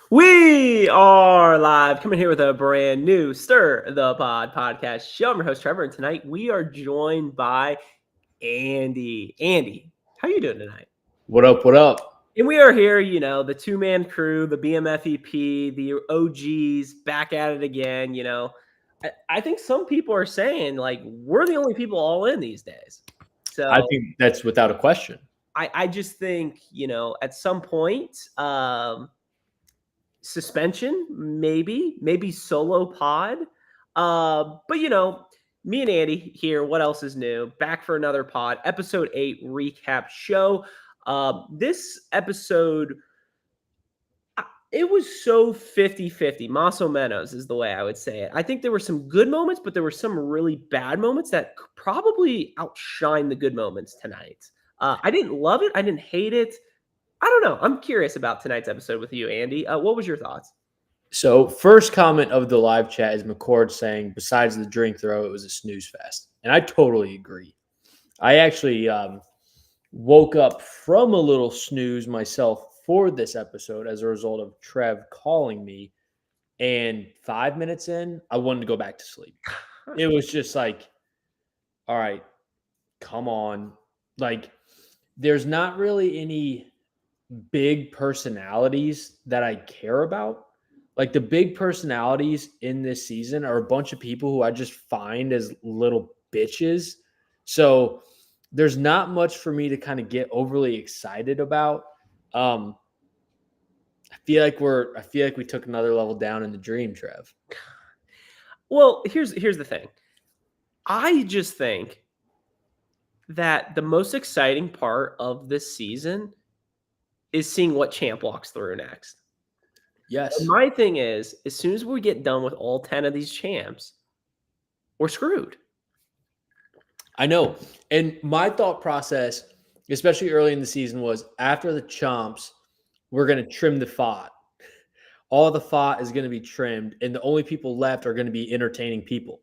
We are live, coming here with a brand new Stir the Pod podcast show. I'm your host, Trevor, and tonight we are joined by Andy. Andy, how you doing tonight? What up, what up? And we are here, the two-man crew, the BMFEP, the OGs, back at it again, I think some people are saying, like, we're the only people all in these days. So I think that's without a question. I just think, at some point, suspension, maybe solo pod. But me and Andy here. What else is new? Back for another pod, episode 8 recap show. This episode, it was so 50-50. Más o menos is the way I would say it. I think there were some good moments, but there were some really bad moments that probably outshine the good moments tonight. I didn't love it. I didn't hate it. I don't know. I'm curious about tonight's episode with you, Andy. What was your thoughts? So first comment of the live chat is McCord saying, besides the drink throw, it was a snooze fest. And I totally agree. I actually woke up from a little snooze myself for this episode as a result of Trev calling me. And 5 minutes in, I wanted to go back to sleep. It was just like, all right, come on. Like, there's not really any big personalities that I care about. Like, the big personalities in this season are a bunch of people who I just find as little bitches. So there's not much for me to kind of get overly excited about. I feel like we took another level down in the dream, Trev. Well, here's the thing. I just think that the most exciting part of this season is seeing what champ walks through next. Yes. And my thing is, as soon as we get done with all 10 of these champs, we're screwed. I know. And my thought process, especially early in the season, was after the chomps, we're going to trim the fat. All the fat is going to be trimmed, and the only people left are going to be entertaining people.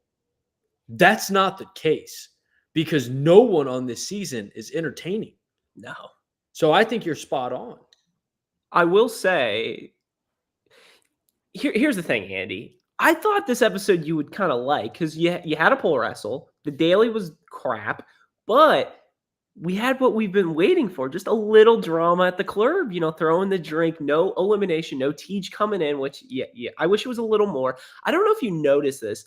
That's not the case because no one on this season is entertaining. No. So I think you're spot on. I will say, here's the thing, Andy. I thought this episode you would kind of like because you had a pole wrestle. The daily was crap, but we had what we've been waiting for, just a little drama at the club, throwing the drink, no elimination, no Tej coming in, which, yeah, I wish it was a little more. I don't know if you noticed this,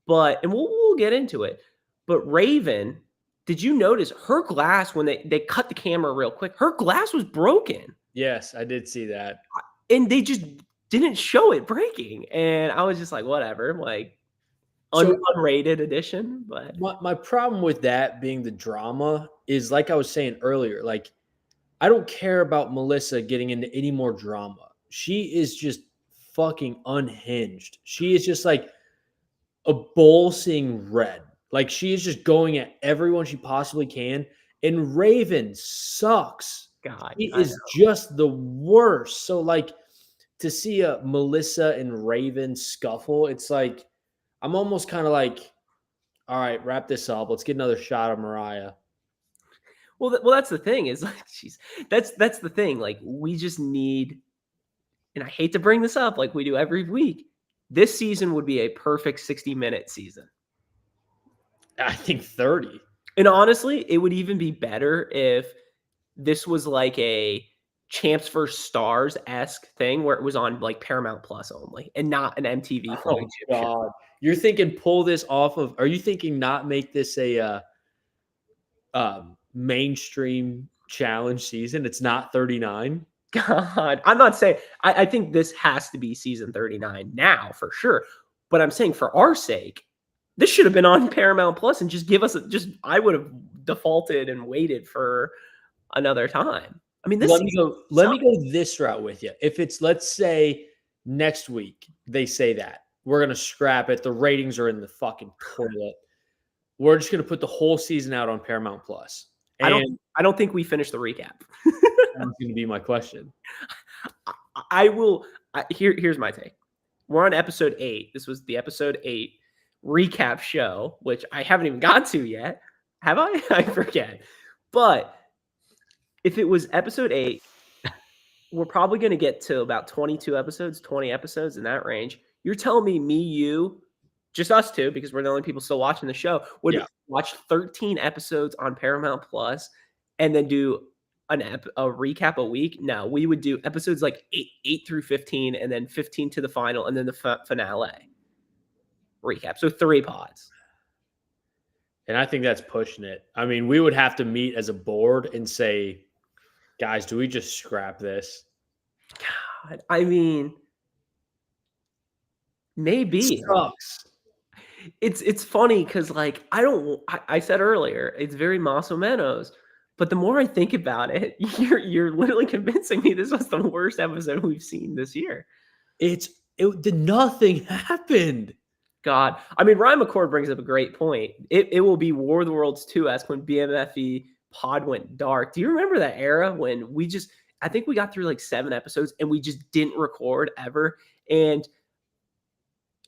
but, and we'll get into it, but Raven, did you notice her glass when they cut the camera real quick? Her glass was broken. Yes, I did see that. And they just didn't show it breaking. And I was just like, whatever, like unrated edition. But my problem with that being the drama is, like I was saying earlier, like, I don't care about Melissa getting into any more drama. She is just fucking unhinged. She is just like a bull seeing red. Like, she is just going at everyone she possibly can. And Raven sucks. God, he is just the worst. So, like, to see a Melissa and Raven scuffle, it's like, I'm almost kind of like, all right, wrap this up. Let's get another shot of Mariah. Well, that's the thing is, like, that's the thing. Like, we just need, and I hate to bring this up like we do every week, this season would be a perfect 60-minute season. I think 30. And honestly, it would even be better if this was like a Champs vs. Stars-esque thing where it was on like Paramount Plus only and not an MTV flagship show. You're thinking pull this off of, are you thinking not make this a mainstream challenge season? It's not 39. God, I'm not saying, I think this has to be season 39 now for sure. But I'm saying for our sake, this should have been on Paramount Plus and just give us I would have defaulted and waited for another time. I mean, let me go this route with you. If it's, let's say next week, they say that We're going to scrap it. The ratings are in the fucking toilet. We're just going to put the whole season out on Paramount Plus. I And don't think we finished the recap. that's going to be my question. I will. Here's my take. We're on episode 8. This was the episode 8 recap show, which I haven't even got to yet. Have I? I forget. But if it was episode 8, we're probably going to get to about 22 episodes, 20 episodes in that range. You're telling me, you, just us two, because we're the only people still watching the show, would watch 13 episodes on Paramount Plus and then do a recap a week? No, we would do episodes like 8 through 15, and then 15 to the final, and then the finale recap. So 3 pods. And I think that's pushing it. I mean, we would have to meet as a board and say, guys, do we just scrap this? God, I mean, maybe. Sucks. It's funny because, like, I said earlier, it's very Maso Menos. But the more I think about it, you're literally convincing me this was the worst episode we've seen this year. Nothing happened. God. I mean, Ryan McCord brings up a great point. It will be War of the Worlds 2-esque when BMFE pod went dark. Do you remember that era when I think we got through like 7 episodes and we just didn't record ever? And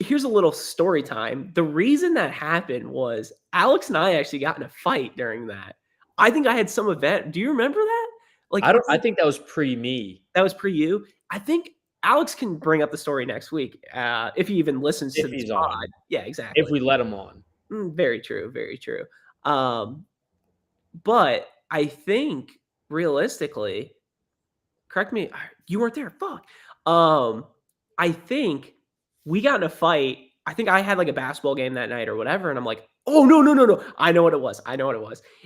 here's a little story time. The reason that happened was Alex and I actually got in a fight during that. I think I had some event. Do you remember that? Like, I think that was pre me. That was pre you. I think Alex can bring up the story next week if he even listens to this pod. On. Yeah, exactly. If we let him on. Very true. Very true. But I think realistically, correct me, you weren't there. Fuck. I think we got in a fight. I think I had like a basketball game that night or whatever. And I'm like, oh, no. I know what it was.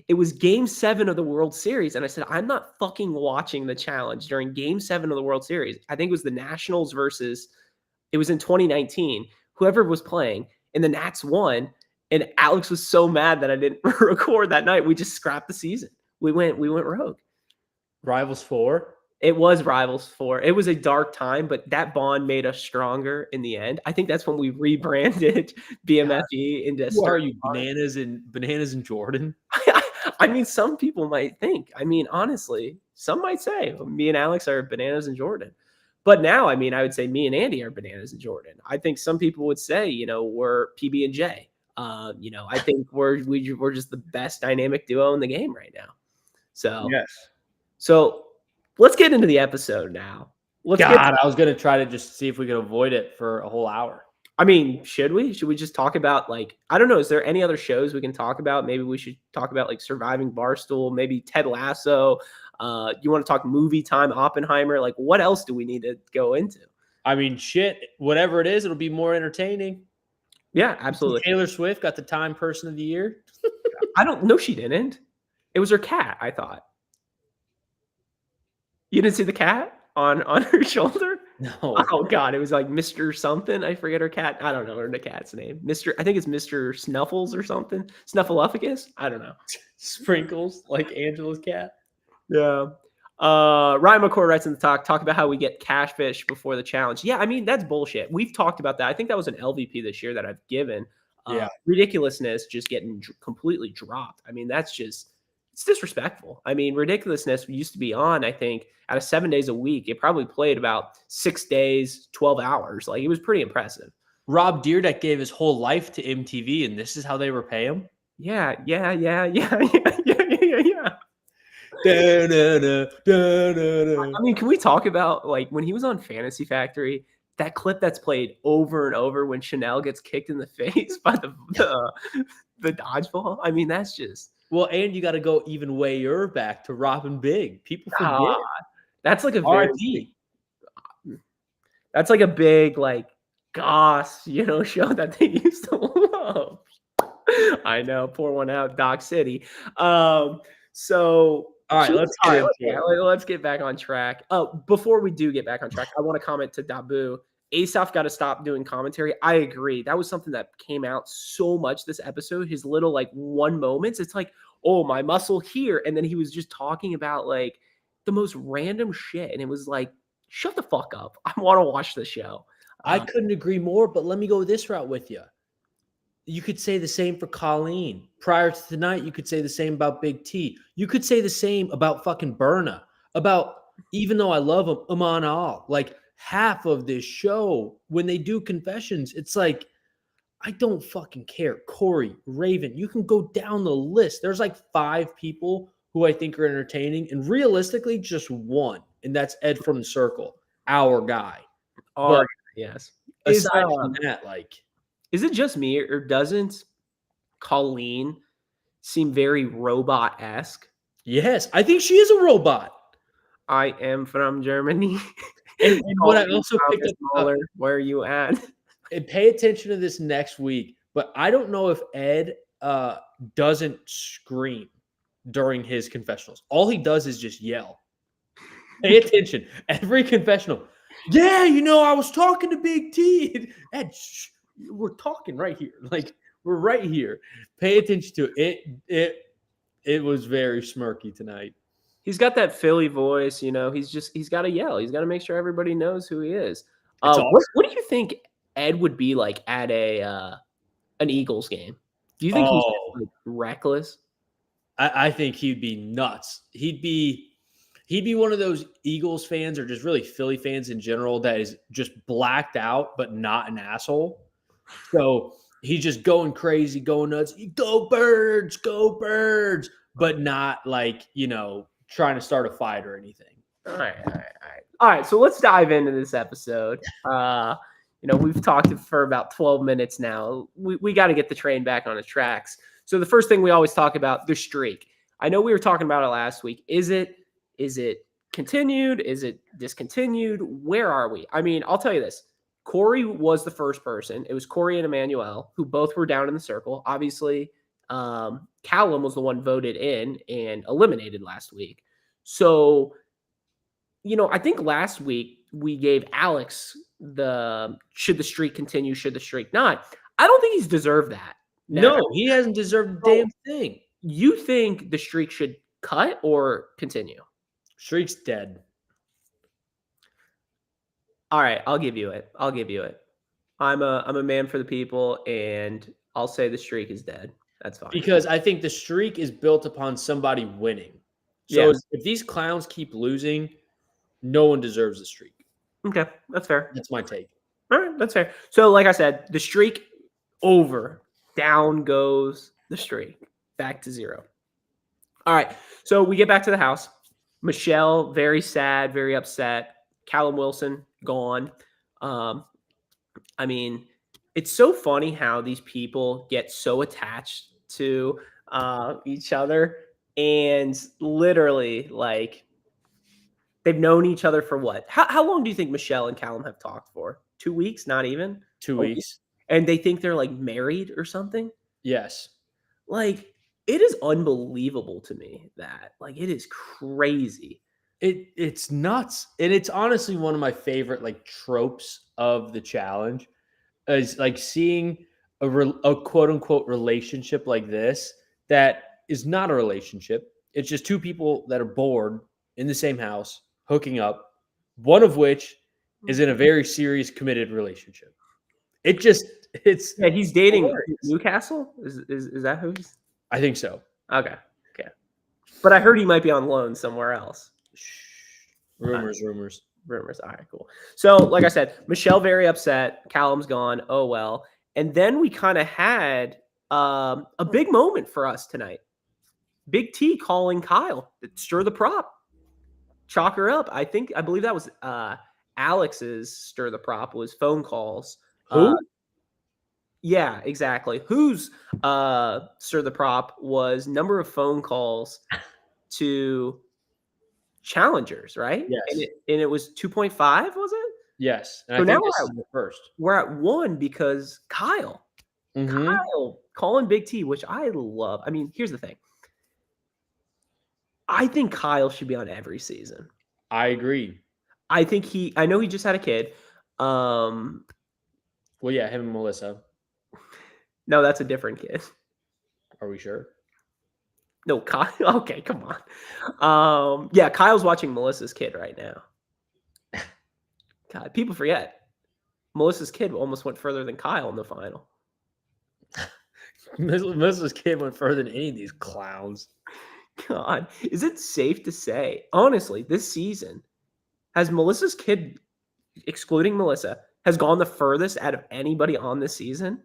It was game 7 of the World Series. And I said, I'm not fucking watching the challenge during game 7 of the World Series. I think it was the Nationals it was in 2019, whoever was playing, and the Nats won. And Alex was so mad that I didn't record that night. We just scrapped the season. We went rogue. Rivals 4? It was Rivals 4. It was a dark time, but that bond made us stronger in the end. I think that's when we rebranded BMFE into. Who are you, Bananas and Jordan? I mean, some people might think. I mean, honestly, some might say me and Alex are Bananas and Jordan. But now, I mean, I would say me and Andy are Bananas and Jordan. I think some people would say, we're PB and J. I think we're just the best dynamic duo in the game right now. So yes. So let's get into the episode now. I was going to try to just see if we could avoid it for a whole hour. I mean, should we? Should we just talk about, like, I don't know. Is there any other shows we can talk about? Maybe we should talk about, like, Surviving Barstool, maybe Ted Lasso. You want to talk Movie Time, Oppenheimer? Like, what else do we need to go into? I mean, shit, whatever it is, it'll be more entertaining. Yeah, absolutely. Taylor Swift got the Time Person of the Year. I don't know. She didn't. It was her cat, I thought. You didn't see the cat on her shoulder? No. Oh God, it was like Mr. something. I forget her cat. I don't know the cat's name. I think it's Mr. Snuffles or something. Snuffleupagus? I don't know. Sprinkles, like Angela's cat. Yeah. Ryan McCord writes in the talk about how we get catfish before the challenge. Yeah, I mean, that's bullshit. We've talked about that. I think that was an LVP this year that I've given. Ridiculousness just getting completely dropped. I mean, it's disrespectful. I mean, ridiculousness used to be on, I think, out of 7 days a week. It probably played about 6 days, 12 hours. Like, it was pretty impressive. Rob Dyrdek gave his whole life to MTV, and this is how they repay him? Yeah. I mean, can we talk about, like, when he was on Fantasy Factory, that clip that's played over and over when Chanel gets kicked in the face by the dodgeball? I mean, that's just... Well, and you got to go even way back to Robin Big. People forget. That's like a very... That's like a big, like, goss, show that they used to love. I know. Pour one out, Doc City. So... All right, let's get back on track. Before we do get back on track, I want to comment to Dabu. Asaf got to stop doing commentary. I agree. That was something that came out so much this episode. His little, like, one moments. It's like, oh, my muscle here. And then he was just talking about, like, the most random shit. And it was like, shut the fuck up. I want to watch the show. I couldn't agree more, but let me go this route with you. You could say the same for Colleen. Prior to tonight, you could say the same about Big T. You could say the same about fucking Berna. About, even though I love him, Aman Al. Like, half of this show, when they do confessions, it's like, I don't fucking care. Corey, Raven, you can go down the list. There's like 5 people who I think are entertaining, and realistically, just one, and that's Ed from the Circle, our guy. But yes. aside from that, like, Is it just me, or doesn't Colleen seem very robot-esque? yes, I think she is a robot. I am from Germany. And what I also picked up, where are you at? and pay attention to this next week, but I don't know if Ed doesn't scream during his confessionals. All he does is just yell. Pay attention. Every confessional. Yeah, I was talking to Big T. Ed, we're talking right here. Like, we're right here. Pay attention to it. It was very smirky tonight. He's got that Philly voice, he's got to yell. He's got to make sure everybody knows who he is. Awesome. What do you think Ed would be like at an Eagles game? Do you think he's like reckless? I think he'd be nuts. He'd be one of those Eagles fans, or just really Philly fans in general, that is just blacked out but not an asshole. So he's just going crazy, going nuts. Go Birds, but not like, trying to start a fight or anything. All right. So let's dive into this episode. We've talked for about 12 minutes now. We got to get the train back on its tracks. So the first thing we always talk about, the streak. I know we were talking about it last week. Is it continued? Is it discontinued? Where are we? I mean, I'll tell you this. Corey was the first person. It was Corey and Emmanuel, who both were down in the circle. Obviously, Callum was the one voted in and eliminated last week. So, I think last week we gave Alex should the streak continue, should the streak not. I don't think he's deserved that. No, he hasn't deserved a damn thing. You think the streak should cut or continue? Streak's dead. All right, I'll give you it. I'm a man for the people, and I'll say the streak is dead. That's fine. Because I think the streak is built upon somebody winning. So if these clowns keep losing, no one deserves the streak. Okay, that's fair. That's my take. All right, that's fair. So like I said, the streak over. Down goes the streak. Back to 0. All right, so we get back to the house. Michelle, very sad, very upset. Callum Wilson, gone. I mean, it's so funny how these people get so attached to each other, and literally, like, they've known each other for what? How long do you think Michelle and Callum have talked for? 2 weeks? Not even? 2 weeks. And they think they're like married or something? Yes. Like, it is unbelievable to me that, like, it is crazy. It's nuts. And it's honestly one of my favorite, like, tropes of the challenge, is like seeing a quote unquote relationship like this that is not a relationship. It's just 2 people that are bored in the same house, hooking up, one of which is in a very serious, committed relationship. He's dating hilarious. Newcastle? Is that who he's? I think so. Okay. But I heard he might be on loan somewhere else. Rumors. All right, cool. So, like I said, Michelle very upset. Callum's gone. Oh, well. And then we kind of had a big moment for us tonight. Big T calling Kyle to stir the prop. Chalk her up. I believe that was Alex's stir the prop, was phone calls. Who? Yeah, exactly. Whose stir the prop was number of phone calls to challengers, right? Yes. And it was 2.5, was it? Yes. And So I think now this is the first. We're at 1 because Kyle calling Big T, which I love. I mean, here's the thing. I think Kyle should be on every season. I agree. I know he just had a kid. Well, yeah, him and Melissa. No, that's a different kid. Are we sure? No, Kyle. Okay, come on. Yeah, Kyle's watching Melissa's kid right now. God, people forget. Melissa's kid almost went further than Kyle in the final. Melissa's kid went further than any of these clowns. God, is it safe to say, honestly, this season, has Melissa's kid, excluding Melissa, has gone the furthest out of anybody on this season?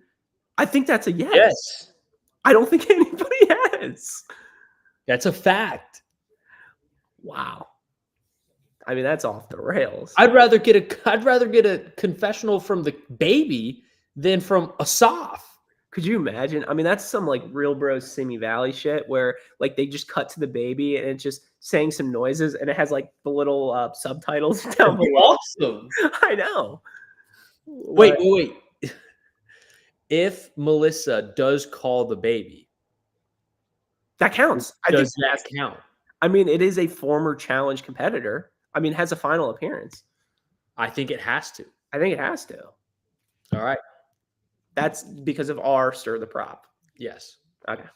I think that's a yes. Yes, I don't think anybody has. that's a fact. Wow. I mean, that's off the rails. I'd rather get a confessional from the baby than from Asaf. Could you imagine? I mean, that's some like real bros Simi Valley shit where like they just cut to the baby and it's just saying some noises and it has like the little subtitles down below. Awesome. I know. Wait. If Melissa does call the baby, that counts. does that count? I mean, it is a former challenge competitor. I mean, has a final appearance. I think it has to. I think it has to. All right. That's because of our stir the prop. Yes. Okay.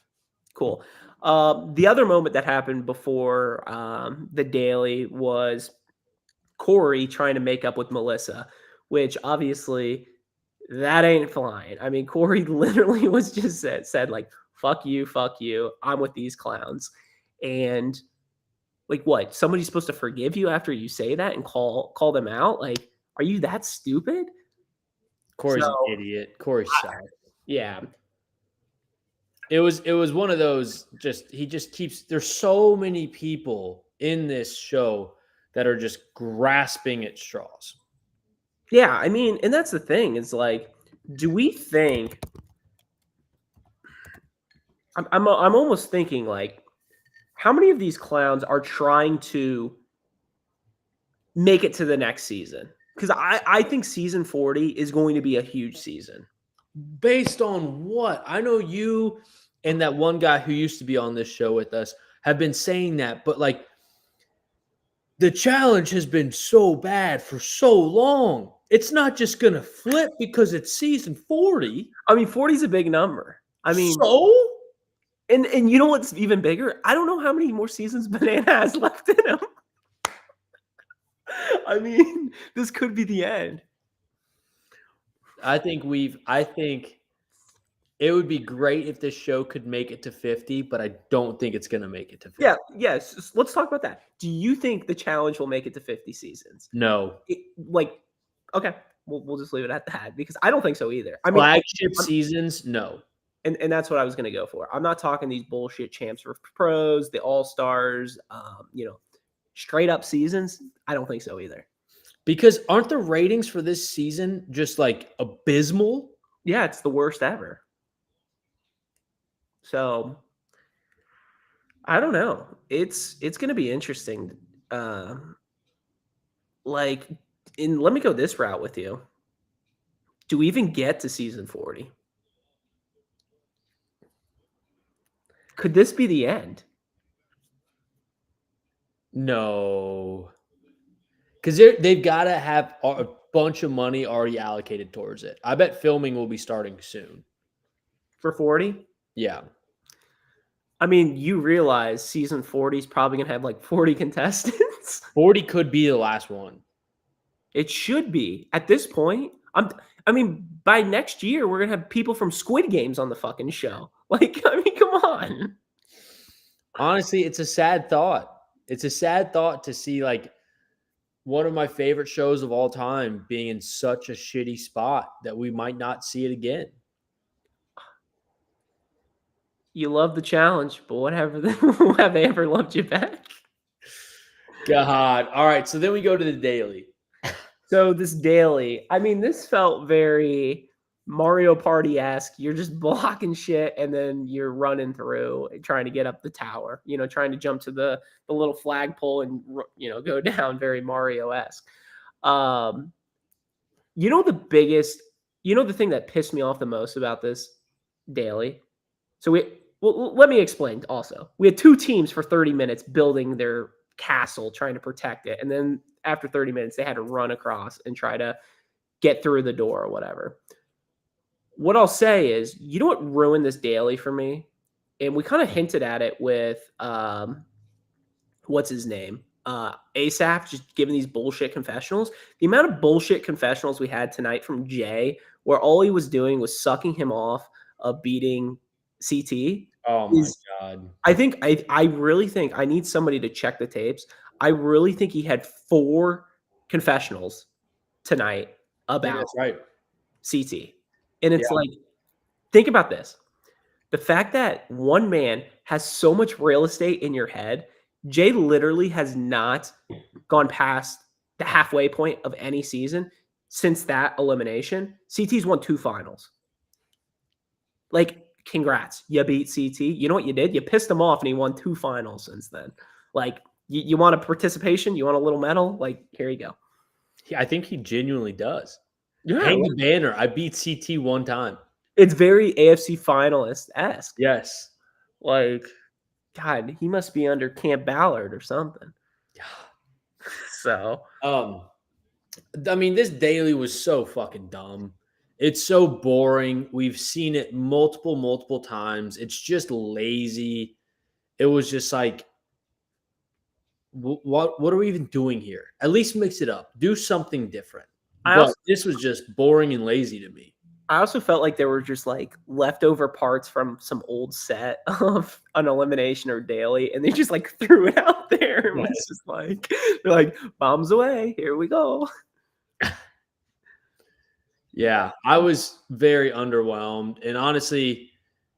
Cool. The other moment that happened before the daily was Corey trying to make up with Melissa, which obviously that ain't flying. I mean, Corey literally was just said like, fuck you, I'm with these clowns. And like what? Somebody's supposed to forgive you after you say that and call them out? Like, are you that stupid? Corey's an idiot. Corey's sad. Yeah. It was one of those he just keeps there's so many people in this show that are just grasping at straws. Yeah, I mean, and that's the thing, is like, do we think I'm almost thinking like, how many of these clowns are trying to make it to the next season? Because I think season 40 is going to be a huge season. Based on what? I know you and that one guy who used to be on this show with us have been saying that, but like the challenge has been so bad for so long. It's not just going to flip because it's season 40. I mean, 40 is a big number. I mean, so? And you know what's even bigger? I don't know how many more seasons Banana has left in him. I mean, this could be the end. I think it would be great if this show could make it to 50, but I don't think it's going to make it to 50. Yeah, yes. Let's talk about that. Do you think the challenge will make it to 50 seasons? No. Okay, we'll just leave it at that because I don't think so either. I mean, flagship seasons, no. And that's what I was going to go for. I'm not talking these bullshit champs for pros, the all-stars, straight up seasons. I don't think so either. Because aren't the ratings for this season just like abysmal? Yeah, it's the worst ever. So I don't know. It's going to be interesting. Let me go this route with you. Do we even get to season 40? Could this be the end? No. Because they've got to have a bunch of money already allocated towards it. I bet filming will be starting soon. For 40? Yeah. I mean, you realize season 40 is probably going to have like 40 contestants. 40 could be the last one. It should be. At this point, by next year, we're going to have people from Squid Games on the fucking show. Like, I mean, come on. Honestly, it's a sad thought. It's a sad thought to see like one of my favorite shows of all time being in such a shitty spot that we might not see it again. You love the challenge, but whatever. Have they ever loved you back? God. All right. So then we go to the daily. So this daily, I mean, this felt very Mario Party-esque. You're just blocking shit and then you're running through and trying to get up the tower, trying to jump to the little flagpole and, go down, very Mario-esque. The thing that pissed me off the most about this daily. So let me explain also. We had two teams for 30 minutes building their castle, trying to protect it. And then after 30 minutes, they had to run across and try to get through the door or whatever. What I'll say is, you know what ruined this daily for me? And we kind of hinted at it with, what's his name? ASAP just giving these bullshit confessionals. The amount of bullshit confessionals we had tonight from Jay, where all he was doing was sucking him off of beating CT, Oh my is god. I really think I need somebody to check the tapes. I really think he had 4 confessionals tonight I think about that's right. CT. And Yeah. it's like, think about this. The fact that one man has so much real estate in your head, Jay literally has not gone past the halfway point of any season since that elimination. CT's won 2 finals. Like, congrats. You beat CT. You know what you did? You pissed him off and he won 2 finals since then. Like, you want a participation? You want a little medal? Like, here you go. I think he genuinely does. Yeah. Hang the banner. I beat CT one time. It's very AFC finalist-esque. Yes. Like, God, he must be under Camp Ballard or something. So, I mean, this daily was so fucking dumb. It's so boring. We've seen it multiple times. It's just lazy. It was just like, what are we even doing here? At least mix it up. Do something different. But this was just boring and lazy to me. I also felt like there were just like leftover parts from some old set of an elimination or daily, and they just like threw it out there. And was just like, they're like, bombs away. Here we go. Yeah, I was very underwhelmed. And honestly,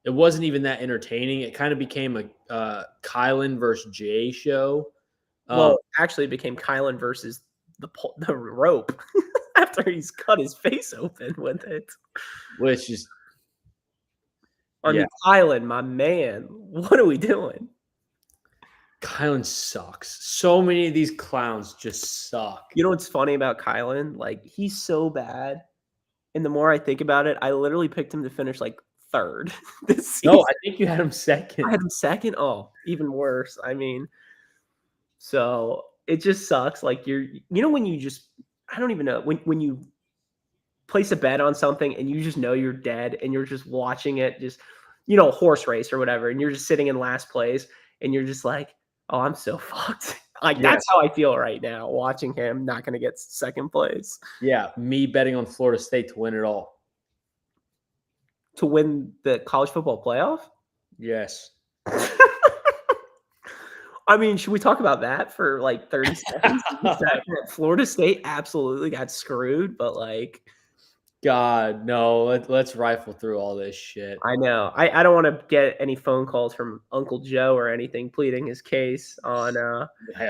it wasn't even that entertaining. It kind of became a Kylan versus Jay show. Well, actually, it became Kylan versus the rope after he's cut his face open with it. Which is, I mean, Kylan, my man, what are we doing? Kylan sucks. So many of these clowns just suck. You know what's funny about Kylan? Like, he's so bad. And the more I think about it, I literally picked him to finish like 3rd this season. No, I think you had him 2nd. I had him 2nd? Oh, even worse. I mean, so it just sucks. Like, when you just, I don't even know, when you place a bet on something and you just know you're dead and you're just watching it, just, horse race or whatever, and you're just sitting in last place and you're just like, oh, I'm so fucked. Like, that's how I feel right now, watching him not going to get 2nd place. Yeah, me betting on Florida State to win it all. To win the college football playoff? Yes. I mean, should we talk about that for like 30 seconds? Florida State absolutely got screwed, but like, God, no, let's rifle through all this shit. I know. I don't want to get any phone calls from Uncle Joe or anything pleading his case on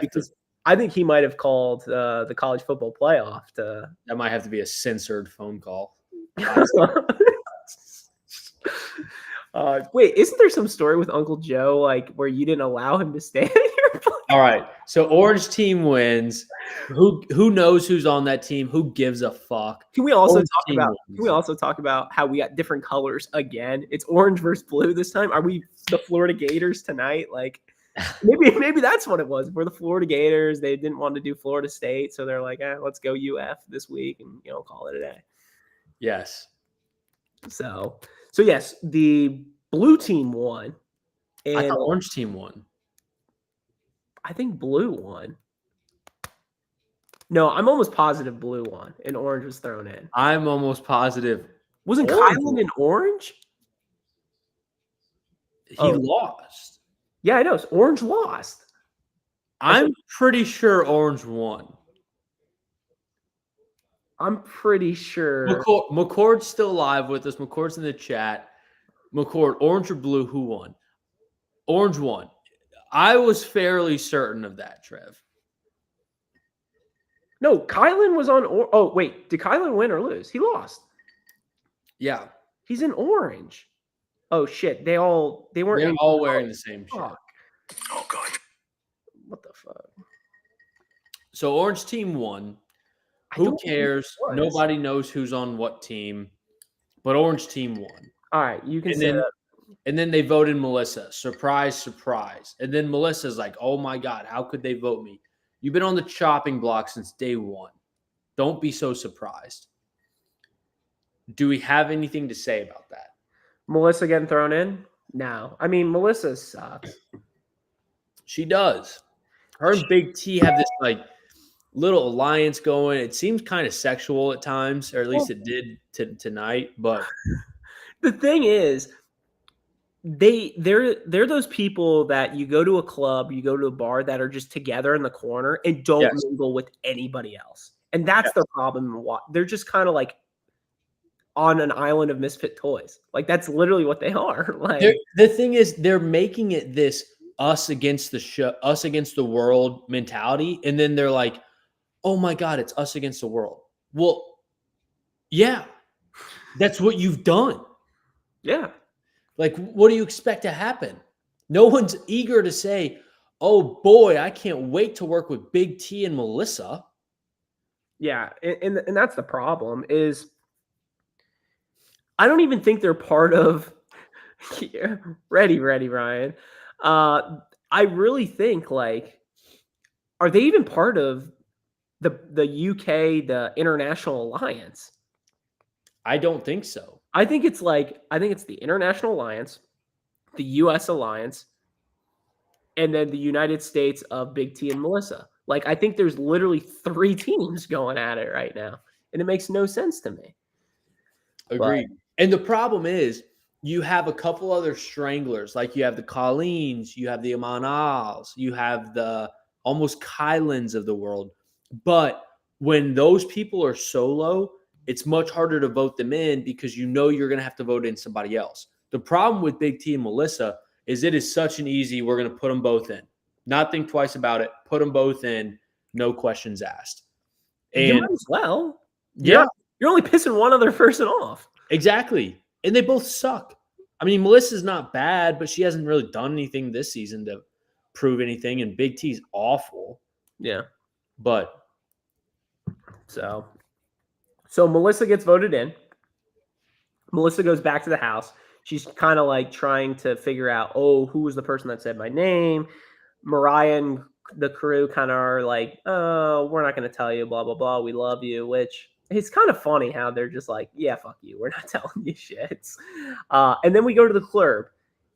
because I think he might have called the college football playoff to. That might have to be a censored phone call. Wait, isn't there some story with Uncle Joe like where you didn't allow him to stay in your place? All right, so Orange team wins. Who knows who's on that team? Who gives a fuck? Can we also talk about how we got different colors again? It's orange versus blue this time. Are we the Florida Gators tonight? Like, maybe that's what it was. We're the Florida Gators. They didn't want to do Florida State, so they're like, let's go UF this week and call it a day. Yes. So yes, the blue team won. And I thought orange team won. I think blue won. No, I'm almost positive blue won and orange was thrown in. I'm almost positive. Wasn't Kylan in orange? He lost. Yeah, I know. Orange lost. I'm pretty sure orange won. I'm pretty sure. McCord's still live with us. McCord's in the chat. McCord, orange or blue, who won? Orange won. I was fairly certain of that, Trev. No, Kylan was on. Oh, wait. Did Kylan win or lose? He lost. Yeah. He's in orange. Oh, shit. They're all wearing the same shit. Oh, God. What the fuck? So orange team won. Who cares? Nobody knows who's on what team. But orange team won. All right. You can say that. And then they voted Melissa. Surprise, surprise. And then Melissa's like, oh, my God, how could they vote me? You've been on the chopping block since day one. Don't be so surprised. Do we have anything to say about that? Melissa getting thrown in? No. I mean, Melissa sucks. She does. Her and Big T have this like little alliance going. It seems kind of sexual at times, or at least it did tonight. But The thing is, they're those people that you go to a club, you go to a bar that are just together in the corner and don't yes, mingle with anybody else. And that's their problem. They're just kind of like on an island of misfit toys. Like that's literally what they are. Like the thing is, they're making it this us against the show, us against the world mentality, and then they're like, "Oh my god, it's us against the world." Well, yeah, that's what you've done. yeah. Like, what do you expect to happen? No one's eager to say, "Oh boy, I can't wait to work with Big T and Melissa." Yeah, and that's the problem is I don't even think they're part of yeah, ready, Ryan. I really think like are they even part of the UK, the International Alliance? I don't think so. I think it's the International Alliance, the US Alliance, and then the United States of Big T and Melissa. Like I think there's literally 3 teams going at it right now, and it makes no sense to me. But Agreed. And the problem is, you have a couple other stranglers, like you have the Colleens, you have the Amanals, you have the almost Kylans of the world. But when those people are solo, it's much harder to vote them in because you know you're going to have to vote in somebody else. The problem with Big T and Melissa is it is such an easy, we're going to put them both in. Not think twice about it. Put them both in. No questions asked. you And might as well. yeah, You're only pissing one other person off. exactly. And they both suck. I mean, Melissa's not bad, but she hasn't really done anything this season to prove anything. And Big T's awful. Yeah. But So Melissa gets voted in. Melissa goes back to the house. She's kind of like trying to figure out, oh, who was the person that said my name? Mariah and the crew kind of are like, oh, we're not going to tell you, blah, blah, blah. We love you, which it's kind of funny how they're just like, yeah, fuck you. We're not telling you shit. And then we go to the club.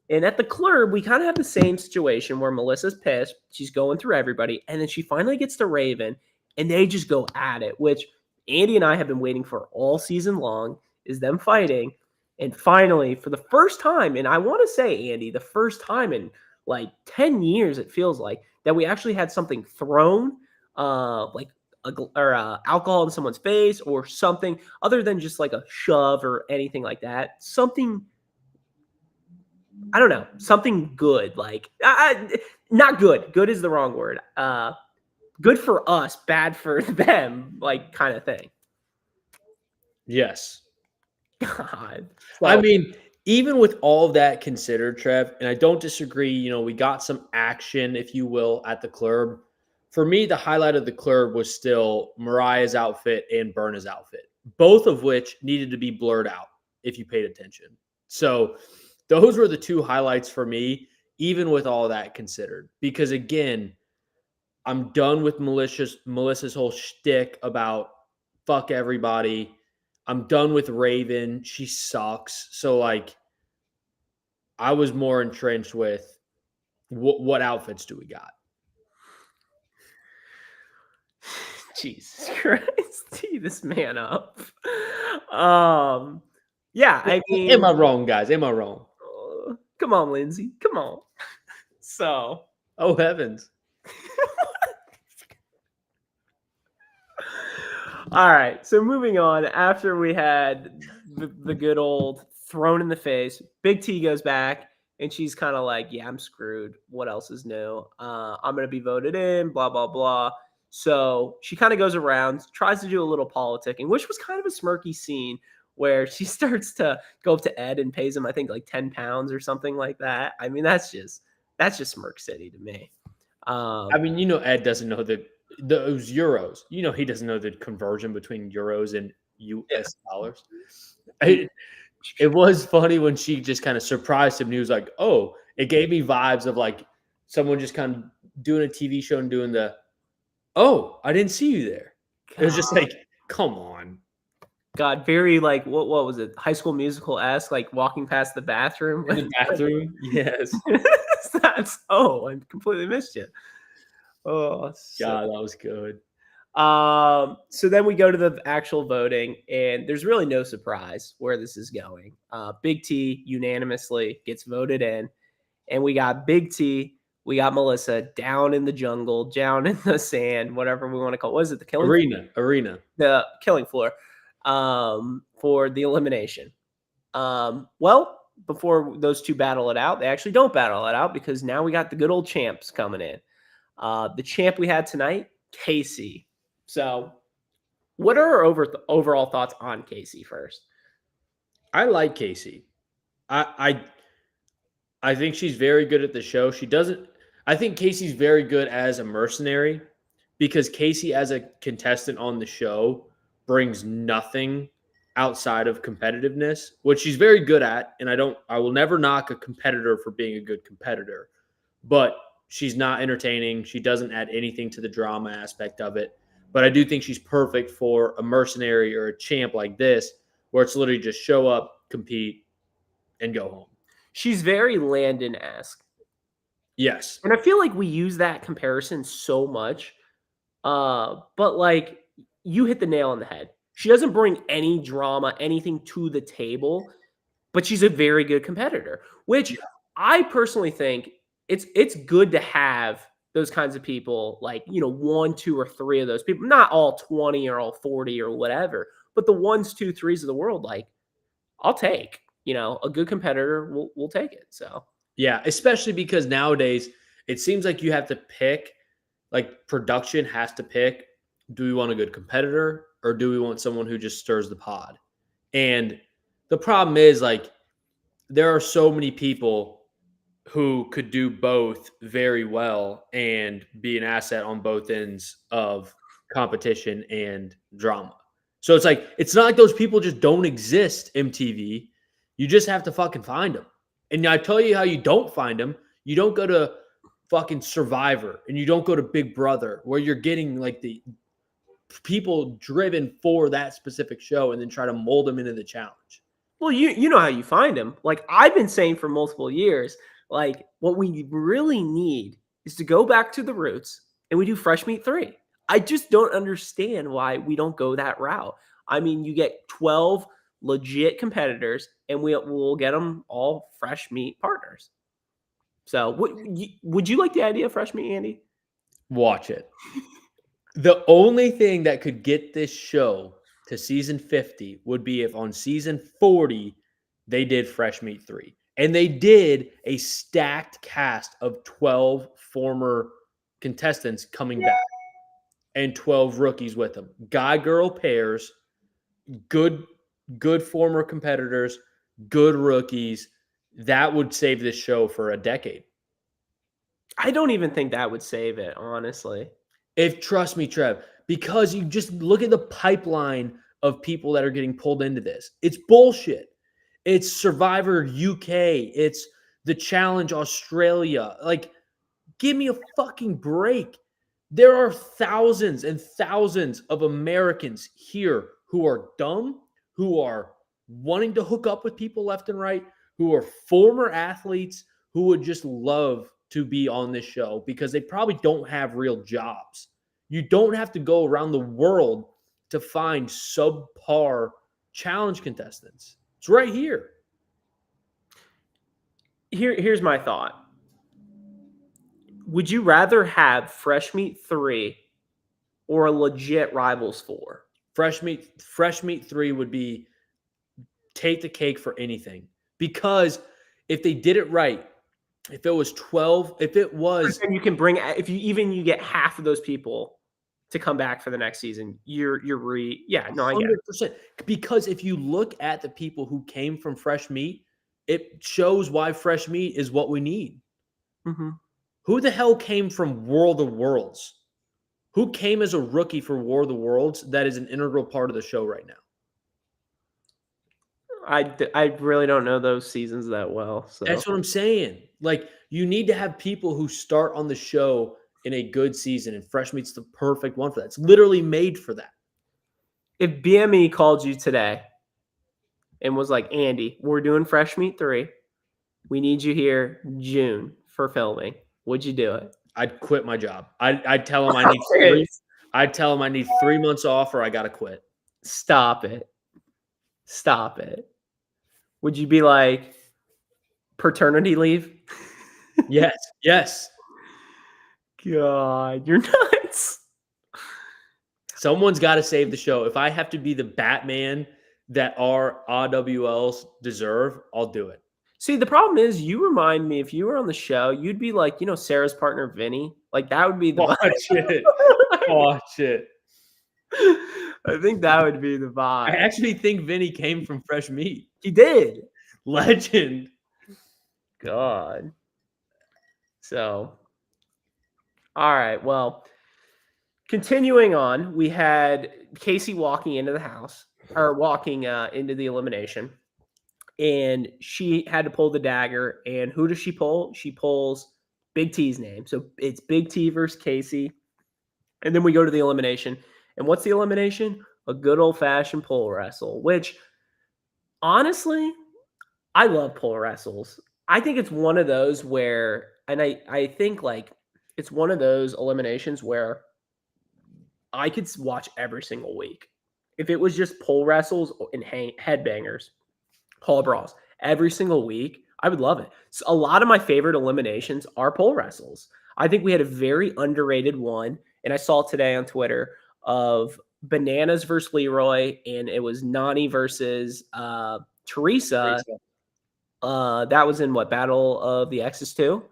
And at the club, we kind of have the same situation where Melissa's pissed. She's going through everybody. And then she finally gets to Raven, and they just go at it, which Andy and I have been waiting for all season long, is them fighting. And finally, for the first time, and I want to say, Andy, the first time in like 10 years, it feels like, that we actually had something thrown, like alcohol in someone's face or something other than just like a shove or anything like that. Something, I don't know, something good, like not good. Good is the wrong word. Good for us, bad for them, like kind of thing. yes. God. I mean, even with all of that considered, Trev, and I don't disagree, we got some action, if you will, at the club. For me, the highlight of the club was still Mariah's outfit and Berna's outfit, both of which needed to be blurred out if you paid attention. So those were the two highlights for me, even with all that considered. Because again, I'm done with Melissa's whole shtick about fuck everybody. I'm done with Raven. She sucks. So, like, I was more entrenched with what outfits do we got? Jesus Christ. Tee this man up. Yeah, I mean, Am I wrong, guys? Am I wrong? Come on, Lindsay. Come on. So, oh heavens. All right. So moving on, after we had the good old thrown in the face, Big T goes back and she's kind of like, yeah, I'm screwed. What else is new? I'm going to be voted in, blah, blah, blah. So she kind of goes around, tries to do a little politicking, which was kind of a smirky scene where she starts to go up to Ed and pays him, I think, like 10 pounds or something like that. I mean, that's just Smirk City to me. I mean, Ed doesn't know those euros. He doesn't know the conversion between euros and US dollars. It was funny when she just kind of surprised him. And he was like, oh, it gave me vibes of like someone just kind of doing a TV show and doing oh, I didn't see you there. God. It was just like, come on. God, very like, what was it? High School Musical-esque, like walking past the bathroom. In the bathroom? Yes. I completely missed you. Oh, so God, that was good. so then we go to the actual voting, and there's really no surprise where this is going. Big T unanimously gets voted in, and we got Big T, we got Melissa down in the jungle, down in the sand, whatever we want to call it. What is it? Arena. The killing floor, for the elimination. Well, before those two battle it out, they actually don't battle it out because now we got the good old champs coming in. The champ we had tonight, Casey. So, what are our overall thoughts on Casey first? I like Casey. I I think she's very good at the show. She doesn't. I think Casey's very good as a mercenary because Casey, as a contestant on the show, brings nothing outside of competitiveness, which she's very good at. And I will never knock a competitor for being a good competitor, but she's not entertaining. She doesn't add anything to the drama aspect of it. But I do think she's perfect for a mercenary or a champ like this, where it's literally just show up, compete, and go home. She's very Landon-esque. Yes. And I feel like we use that comparison so much. But like you hit the nail on the head. She doesn't bring any drama, anything to the table, but she's a very good competitor, which I personally think it's good to have those kinds of people, like, one, two, or three of those people, not all 20 or all 40 or whatever, but the ones, two, threes of the world, like, I'll take, a good competitor, we'll take it. So Yeah, especially because nowadays it seems like you have to pick, like production has to pick, do we want a good competitor or do we want someone who just stirs the pod? And the problem is like there are so many people who could do both very well and be an asset on both ends of competition and drama. So it's like it's not like those people just don't exist, MTV. You just have to fucking find them. And I tell you how you don't find them. You don't go to fucking Survivor and you don't go to Big Brother where you're getting like the people driven for that specific show and then try to mold them into the challenge. well, you know how you find them. Like I've been saying for multiple years, like what we really need is to go back to the roots and we do Fresh Meat 3. I just don't understand why we don't go that route. I mean, you get 12 legit competitors and we'll get them all fresh meat partners. So, would you like the idea of Fresh Meat, Andy? Watch it. The only thing that could get this show to season 50 would be if on season 40 they did Fresh Meat 3. And they did a stacked cast of 12 former contestants coming back and 12 rookies with them. Guy girl pairs, good former competitors, good rookies. That would save this show for a decade. I don't even think that would save it, honestly. Trust me, Trev, because you just look at the pipeline of people that are getting pulled into this. It's bullshit. It's Survivor UK. It's the Challenge Australia. Like, give me a fucking break. There are thousands and thousands of Americans here who are dumb, who are wanting to hook up with people left and right, who are former athletes who would just love to be on this show because they probably don't have real jobs. You don't have to go around the world to find subpar challenge contestants. It's right here. Here's my thought. Would you rather have Fresh Meat 3 or a legit Rivals 4? Fresh Meat 3 would be take the cake for anything. Because if they did it right, if it was 12, if it was and you can bring if you get half of those people to come back for the next season, I get it. 100%. Because if you look at the people who came from Fresh Meat, it shows why Fresh Meat is what we need. Mm-hmm. Who the hell came from World of Worlds? Who came as a rookie for War of the Worlds that is an integral part of the show right now? I really don't know those seasons that well. So That's what I'm saying. Like, you need to have people who start on the show in a good season, and Fresh Meat's the perfect one for that. It's literally made for that. If BME called you today and was like, Andy, we're doing Fresh Meat 3. We need you here June for filming. Would you do it? I'd quit my job. I'd tell him I need Okay, 3 months off or I gotta quit. stop it. Stop it. Would you be like paternity leave? Yes, yes. God, you're nuts. Someone's got to save the show. If I have to be the Batman that our AWLs deserve, I'll do it. See, the problem is you remind me if you were on the show, you'd be like, Sarah's partner, Vinny. Like that would be the Watch it. Watch it. I think that would be the I vibe. actually think Vinny came from Fresh Meat. He did. Legend. God. So, all right. Well, continuing on, we had Casey walking into the house or walking into the elimination, and she had to pull the dagger. And who does she pull? She pulls Big T's name. So it's Big T versus Casey. And then we go to the elimination. And what's the elimination? A good old fashioned pole wrestle, which honestly, I love pole wrestles. I think it's one of those where, and I think like it's one of those eliminations where I could watch every single week. If it was just pole wrestles and headbangers, Hall brawls every single week, I would love it. So a lot of my favorite eliminations are pole wrestles. I think we had a very underrated one, and I saw today on Twitter of Bananas versus Leroy, and it was Nani versus Teresa. That was in what, Battle of the X's 2?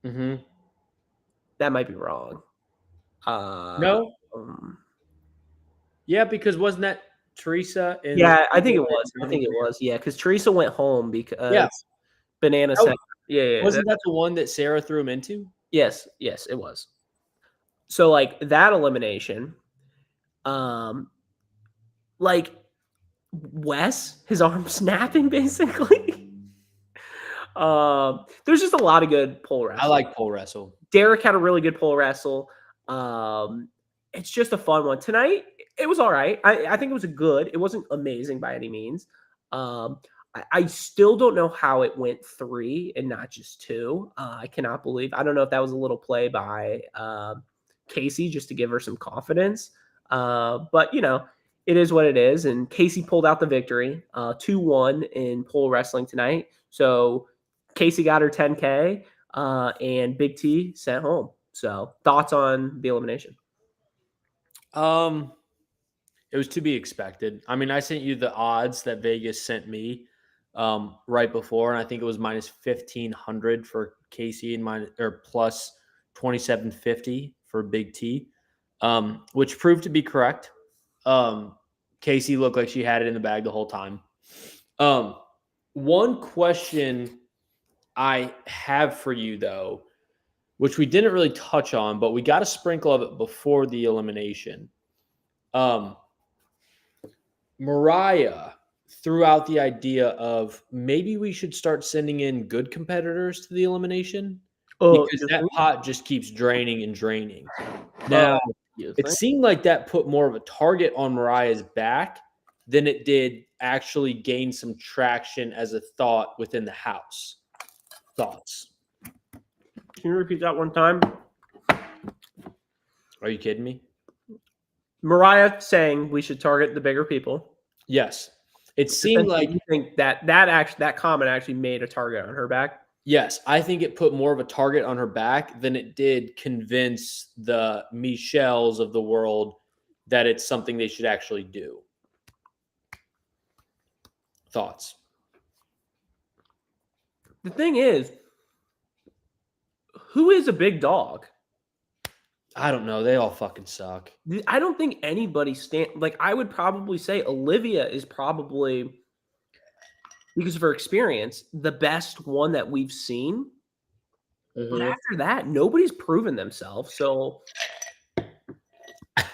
Mm-hmm. That might be wrong. No. Yeah, because wasn't that Teresa? Yeah, I think it was. I think it was. Yeah, because Teresa went home because Banana said, yeah. Wasn't that the one that Sarah threw him into? Yes, it was. So like that elimination, like Wes, his arm snapping basically. There's just a lot of good pole wrestling. I like pole wrestle. Derek had a really good pole wrestle. It's just a fun one. Tonight, it was all right. I think it was it wasn't amazing by any means. I still don't know how it went 3 and not just 2. I cannot believe. I don't know if that was a little play by Casey just to give her some confidence. But, it is what it is. And Casey pulled out the victory, 2-1 in pole wrestling tonight. So Casey got her 10K and Big T sent home. So thoughts on the elimination? It was to be expected. I mean, I sent you the odds that Vegas sent me right before, and I think it was minus 1,500 for Casey and plus 2,750 for Big T, which proved to be correct. Casey looked like she had it in the bag the whole time. One question I have for you, though, which we didn't really touch on, but we got a sprinkle of it before the elimination. Mariah threw out the idea of maybe we should start sending in good competitors to the elimination because that pot just keeps draining and draining. Now, it seemed like that put more of a target on Mariah's back than it did actually gain some traction as a thought within the house. Thoughts? Can you repeat that one time? Are you kidding me? Mariah saying we should target the bigger people. Yes. It seemed like you think that comment actually made a target on her back. Yes, I think it put more of a target on her back than it did convince the Michelles of the world that it's something they should actually do. Thoughts? The thing is, who is a big dog? I don't know. They all fucking suck. I don't think anybody I would probably say Olivia is probably, because of her experience, the best one that we've seen. Mm-hmm. But after that, nobody's proven themselves. So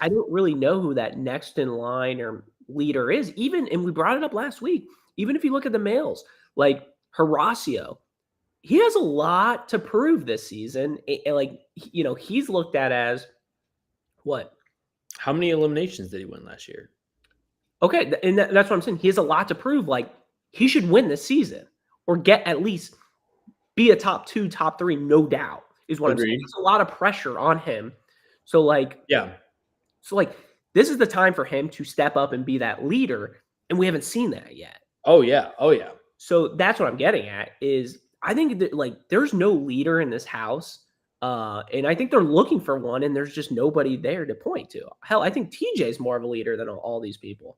I don't really know who that next in line or leader is. And we brought it up last week, even if you look at the males, like Horacio, he has a lot to prove this season. He's looked at as what? How many eliminations did he win last year? Okay, and that's what I'm saying. He has a lot to prove. Like, he should win this season or get at least be a top 2, top 3, no doubt. is what I'm saying. Agreed. It's a lot of pressure on him. So like Yeah. this is the time for him to step up and be that leader, and we haven't seen that yet. Oh yeah. Oh yeah. So that's what I'm getting at is I think that like there's no leader in this house. And I think they're looking for one, and there's just nobody there to point to. Hell, I think TJ is more of a leader than all these people.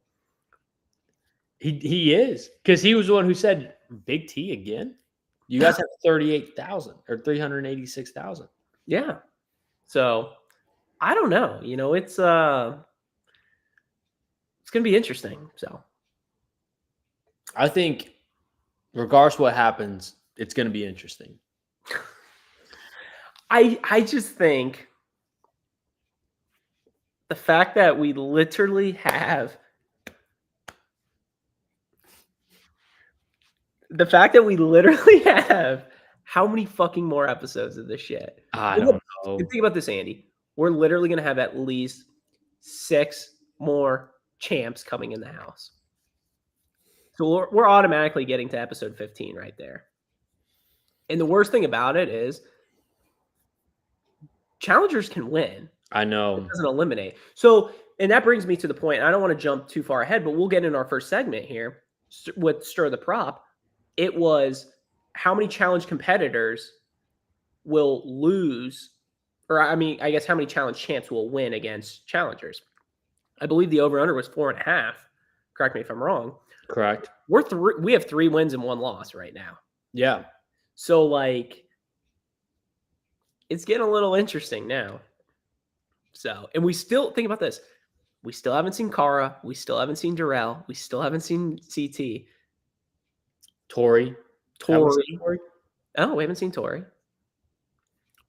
He is, because he was the one who said Big T again. You guys have 38,000 or 386,000. Yeah. So I don't know. It's gonna be interesting. So I think, regardless of what happens, it's going to be interesting. I just think the fact that we literally have how many fucking more episodes of this shit? I don't know. Think about this, Andy. We're literally gonna have at least 6 more champs coming in the house. So we're automatically getting to episode 15 right there. And the worst thing about it is challengers can win. I know. It doesn't eliminate. So, and that brings me to the point. I don't want to jump too far ahead, but we'll get in our first segment here with Stir the Prop. It was how many challenge competitors will lose, or I mean, I guess how many challenge champs will win against challengers. I believe the over-under was 4.5. Correct me if I'm wrong. Correct. We have 3 wins and 1 loss right now. Yeah. So like, it's getting a little interesting now. So, and we still think about this. We still haven't seen Kara. We still haven't seen Darrell. We still haven't seen CT. Tori. Tori. Oh, we haven't seen Tori.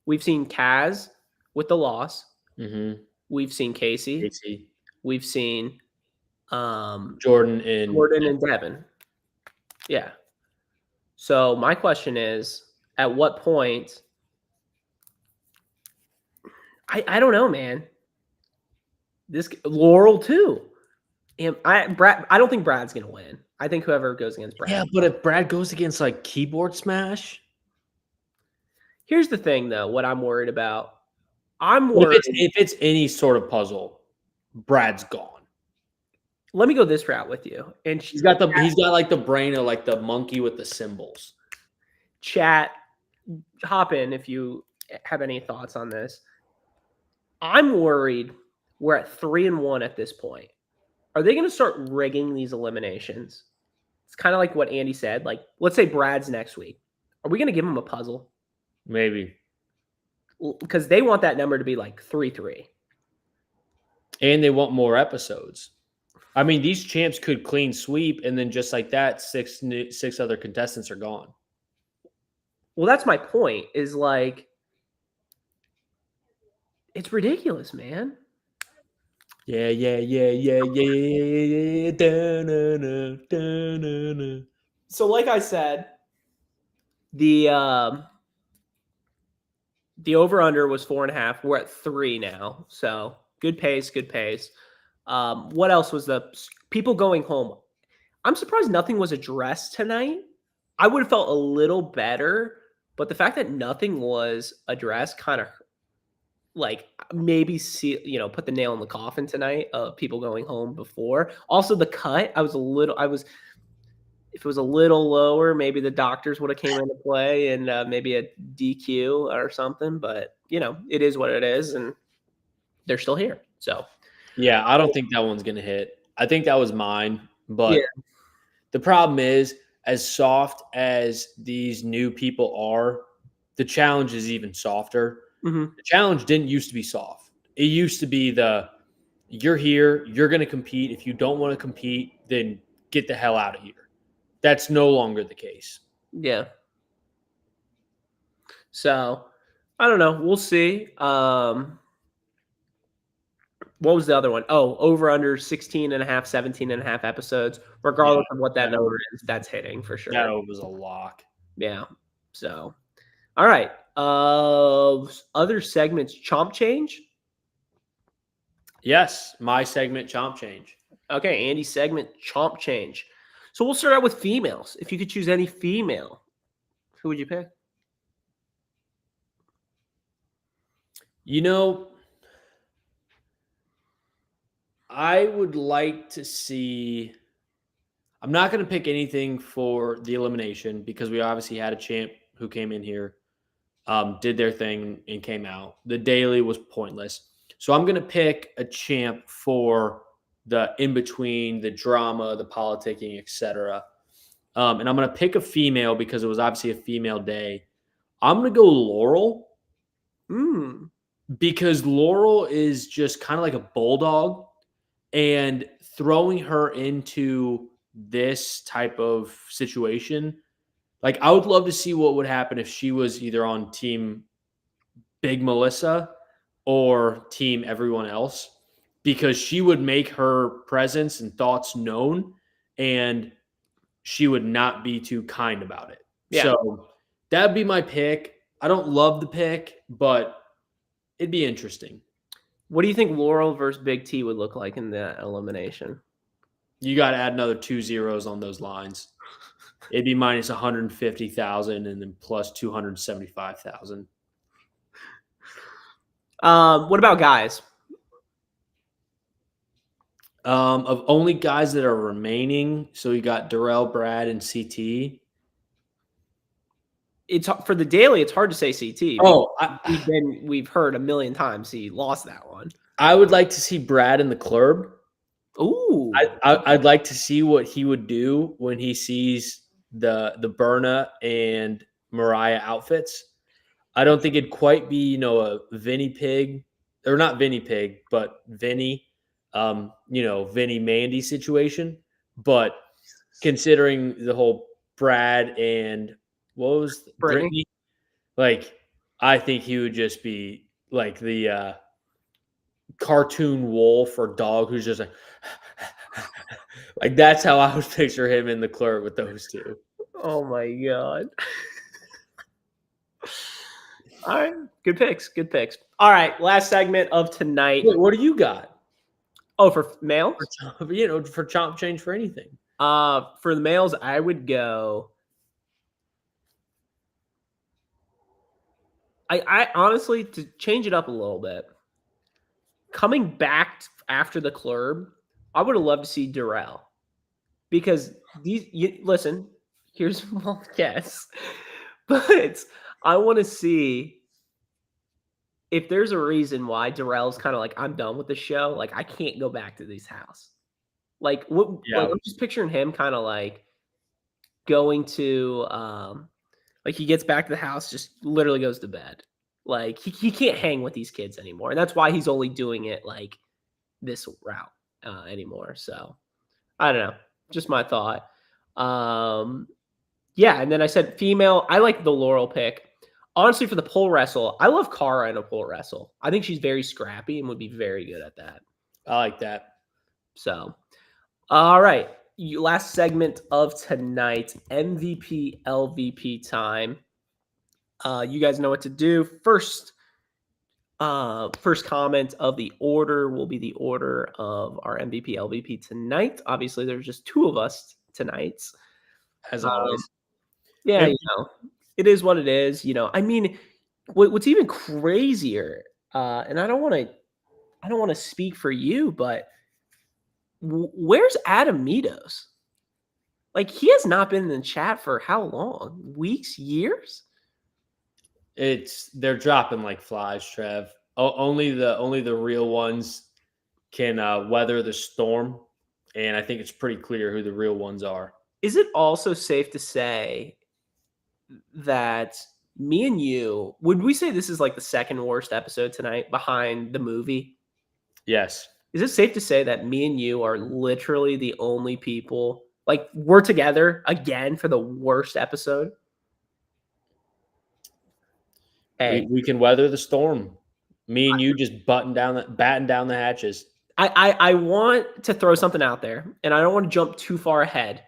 We've seen Kaz with the loss. Mm-hmm. We've seen Casey. We've seen Jordan and Devin. Yeah. So my question is, at what point? I don't know, man. This Laurel too. And I don't think Brad's gonna win. I think whoever goes against Brad. Yeah, but if Brad goes against like Keyboard Smash, here's the thing, though. What I'm worried about, I'm worried if it's any sort of puzzle, Brad's gone. Let me go this route with you. And he's got like the brain of like the monkey with the symbols. Chat, hop in if you have any thoughts on this. I'm worried we're at 3-1 at this point. Are they going to start rigging these eliminations? It's kind of like what Andy said. Like, let's say Brad's next week. Are we going to give him a puzzle? Maybe. Because they want that number to be like 3-3. And they want more episodes. I mean, these champs could clean sweep, and then just like that, six other contestants are gone. Well, that's my point, is like, it's ridiculous, man. Yeah. Da-na-na. So, like I said, the over-under was 4.5. We're at 3 now. So, good pace. What else was the people going home? I'm surprised nothing was addressed tonight. I would have felt a little better, but the fact that nothing was addressed kind of like maybe put the nail in the coffin tonight of people going home before. Also the cut, if it was a little lower, maybe the doctors would have came into play and maybe a DQ or something, but it is what it is and they're still here. So yeah, I don't think that one's going to hit. I think that was mine, but the problem is, as soft as these new people are, the challenge is even softer. Mm-hmm. The challenge didn't used to be soft. It used to be you're here, you're going to compete. If you don't want to compete, then get the hell out of here. That's no longer the case. Yeah. So, I don't know. We'll see. What was the other one? Oh, over under 16.5, 17.5 episodes. Regardless of what that number is, that's hitting for sure. That was a lock. Yeah. So, all right. Other segments, chomp change? Yes, my segment, chomp change. Okay, Andy's segment, chomp change. So we'll start out with females. If you could choose any female, who would you pick? You know, I would like to see. I'm not going to pick anything for the elimination because we obviously had a champ who came in here, did their thing, and came out. The daily was pointless. So I'm going to pick a champ for the in between, the drama, the politicking, etc. And I'm going to pick a female because it was obviously a female day. I'm going to go Laurel Mm. because Laurel is just kind of like a bulldog, and throwing her into this type of situation, like I would love to see what would happen if she was either on team Big Melissa or team everyone else, because she would make her presence and thoughts known, and she would not be too kind about it. Yeah. So that'd be my pick. I don't love the pick, but it'd be interesting. What do you think Laurel versus Big T would look like in that elimination? You got to add another 2 zeros on those lines. It'd be minus 150,000 and then plus 275,000. What about guys? Of only guys that are remaining, so you got Darrell, Brad, and CT. It's for the daily. It's hard to say CT. Oh, We've heard a million times he lost that one. I would like to see Brad in the club. Ooh, I'd like to see what he would do when he sees the Berna and Mariah outfits. I don't think it'd quite be a Vinny Pig, or not Vinny Pig, but Vinny, Vinny Mandy situation. But considering the whole Brad and what was Brittany, like I think he would just be like the cartoon wolf or dog who's just like that's how I would picture him in the club with those two. Oh my god. All right, good picks. Good picks. All right, last segment of tonight. Wait, what do you got? Oh, for males? For chomp change for anything. For the males, I would go. I honestly, to change it up a little bit, coming back after the club, I would have loved to see Darrell, because listen, here's one guess, but I want to see if there's a reason why Darrell's kind of like, I'm done with the show. Like, I can't go back to this house. Like, what? Yeah. Like, I'm just picturing him kind of like going to, like he gets back to the house, just literally goes to bed. Like he can't hang with these kids anymore, and that's why he's only doing it like this route anymore. So I don't know, just my thought. Yeah, and then I said female. I like the Laurel pick. Honestly, for the pole wrestle, I love Cara in a pole wrestle. I think she's very scrappy and would be very good at that. I like that. So, all right. Last segment of tonight, MVP, LVP time. You guys know what to do. First comment of the order will be the order of our MVP, LVP tonight. Obviously, there's just two of us tonight. As always. Yeah, it is what it is. I mean, what's even crazier, and I don't want to speak for you, but where's Adam Meadows? Like, he has not been in the chat for how long? Weeks, years? They're dropping like flies, Trev. Only the real ones can weather the storm, and I think it's pretty clear who the real ones are. Is it also safe to say that me and you, would we say this is like the second worst episode tonight behind the movie? Yes. Is it safe to say that me and you are literally the only people, like, we're together again for the worst episode? Hey, We can weather the storm. Me and you just batten down the hatches. I want to throw something out there, and I don't want to jump too far ahead,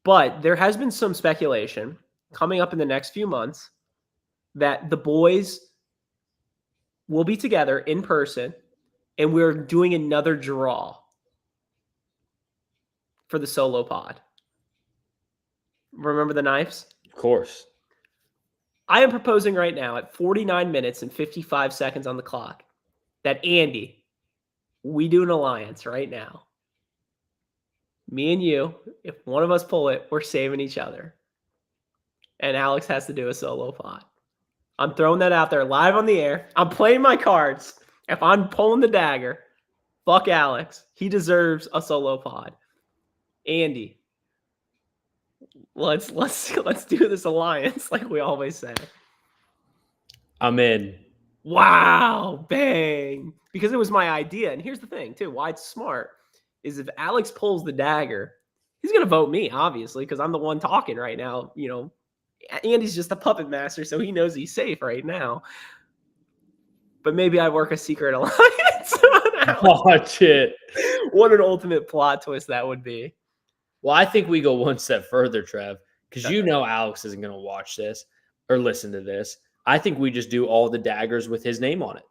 but there has been some speculation coming up in the next few months that the boys will be together in person, and we're doing another draw for the solo pod. Remember the knives? Of course. I am proposing right now at 49 minutes and 55 seconds on the clock that Andy, we do an alliance right now. Me and you, if one of us pull it, we're saving each other. And Alex has to do a solo pod. I'm throwing that out there live on the air. I'm playing my cards. If I'm pulling the dagger, fuck Alex. He deserves a solo pod. Andy, let's do this alliance like we always say. I'm in. Wow, bang. Because it was my idea. And here's the thing, too, why it's smart is if Alex pulls the dagger, he's going to vote me, obviously, because I'm the one talking right now. You know, Andy's just a puppet master, so he knows he's safe right now. But maybe I work a secret alliance on Alex. Oh, shit. What an ultimate plot twist that would be. Well, I think we go one step further, Trev, because you know Alex isn't going to watch this or listen to this. I think we just do all the daggers with his name on it.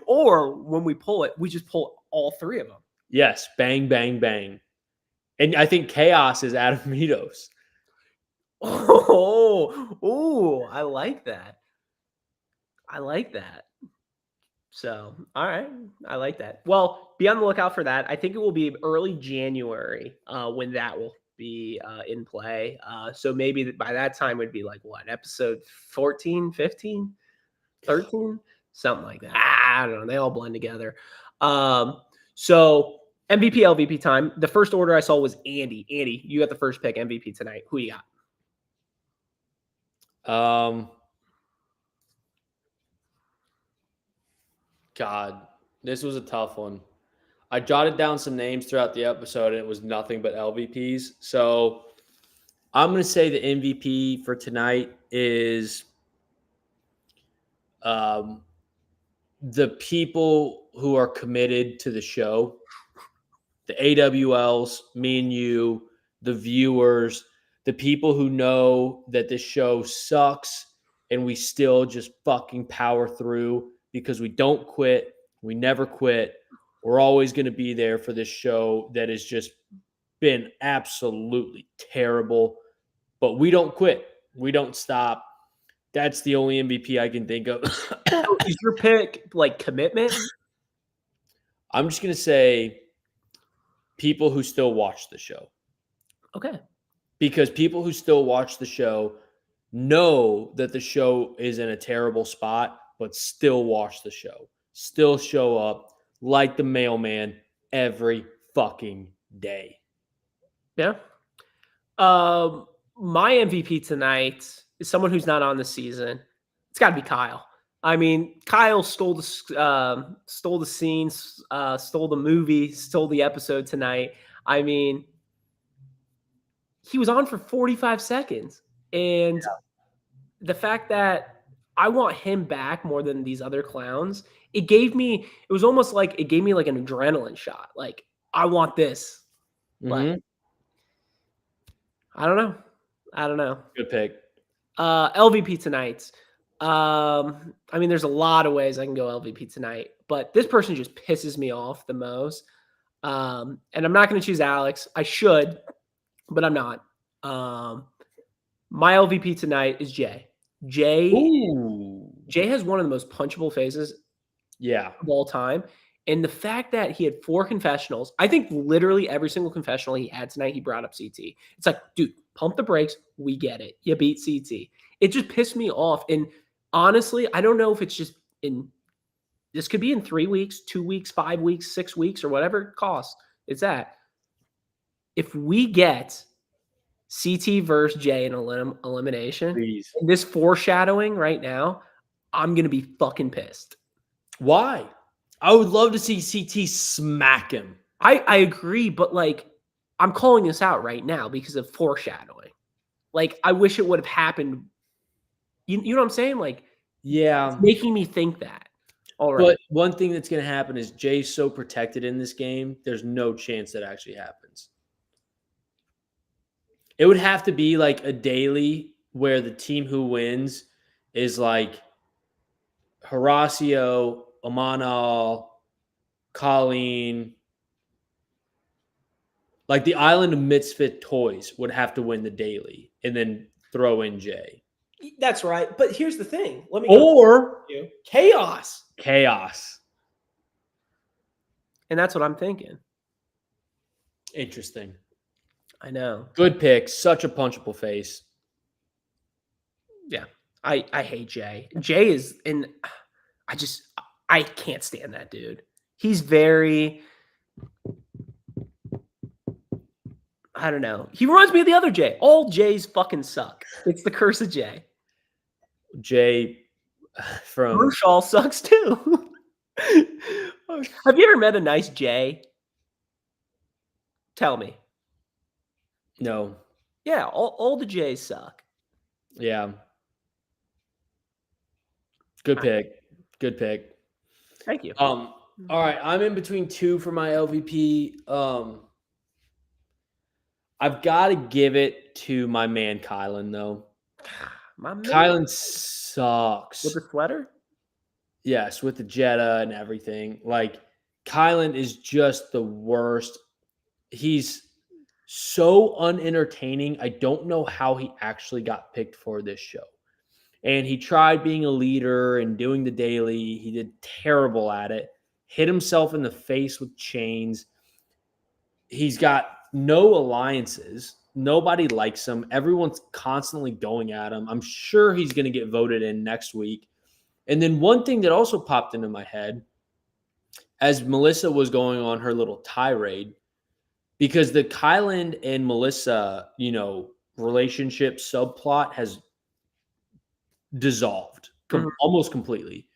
Or when we pull it, we just pull all three of them. Yes, bang, bang, bang. And I think chaos is Adam Mitos. Oh, I like that. I like that. So, all right. I like that. Well, be on the lookout for that. I think it will be early January when that will be in play. So maybe by that time would be like what, episode 14, 15, 13, something like that. I don't know. They all blend together. So MVP, LVP time. The first order I saw was Andy. Andy, you got the first pick, MVP tonight. Who you got? God, this was a tough one. I jotted down some names throughout the episode, and it was nothing but LVPs. So I'm going to say the MVP for tonight is the people who are committed to the show, the AWLs, me and you, the viewers, the people who know that this show sucks and we still just fucking power through because we don't quit. We never quit. We're always going to be there for this show that has just been absolutely terrible, but we don't quit. We don't stop. That's the only MVP I can think of. Is your pick like commitment? I'm just going to say people who still watch the show. Okay. Because people who still watch the show know that the show is in a terrible spot, but still watch the show. Still show up like the mailman every fucking day. Yeah. My MVP tonight is someone who's not on the season. It's got to be Kyle. I mean, Kyle stole the scenes, stole the movie, stole the episode tonight. I mean, he was on for 45 seconds. And the fact that I want him back more than these other clowns, it was almost like it gave me like an adrenaline shot. Like, I want this. Like, I don't know. Good pick. LVP tonight. I mean, there's a lot of ways I can go LVP tonight, but this person just pisses me off the most. And I'm not going to choose Alex. I should, but I'm not. My LVP tonight is Jay. Jay has one of the most punchable faces of all time. And the fact that he had 4 confessionals, I think literally every single confessional he had tonight, he brought up CT. It's like, dude, pump the brakes. We get it. You beat CT. It just pissed me off. And honestly, I don't know if it's just this could be in 3 weeks, 2 weeks, 5 weeks, 6 weeks, or whatever it costs. It's at. If we get CT versus Jay in elimination, and this foreshadowing right now, I'm going to be fucking pissed. Why? I would love to see CT smack him. I agree, but like, I'm calling this out right now because of foreshadowing. Like, I wish it would have happened. You know what I'm saying? Like, yeah, it's making me think that. All right. But one thing that's going to happen is Jay's so protected in this game, there's no chance that actually happens. It would have to be like a daily where the team who wins is like Horacio, Amanal, Colleen. Like the Island of Misfit Toys would have to win the daily and then throw in Jay. That's right. But here's the thing. Let me Or you. Chaos. chaos. And that's what I'm thinking. Interesting. I know. Good pick. Such a punchable face. Yeah. I hate Jay. Jay is and I can't stand that dude. He's very I don't know. He reminds me of the other Jay. All Jays fucking suck. It's the curse of Jay. Jay from Kershaw sucks too. Have you ever met a nice Jay? Tell me. no. Yeah, all the Jays suck. Yeah. Good pick. Good pick. Thank you. All right. I'm in between two for my LVP. I've got to give it to my man Kylan though. My man Kylan sucks. with the sweater? Yes, with the Jetta and everything. Like Kylan is just the worst. He's so unentertaining. I don't know how he actually got picked for this show. And he tried being a leader and doing the daily. He did terrible at it. Hit himself in the face with chains. He's got no alliances. Nobody likes him. Everyone's constantly going at him. I'm sure he's going to get voted in next week. And then one thing that also popped into my head as Melissa was going on her little tirade, because the Kylan and Melissa, relationship subplot has dissolved almost completely.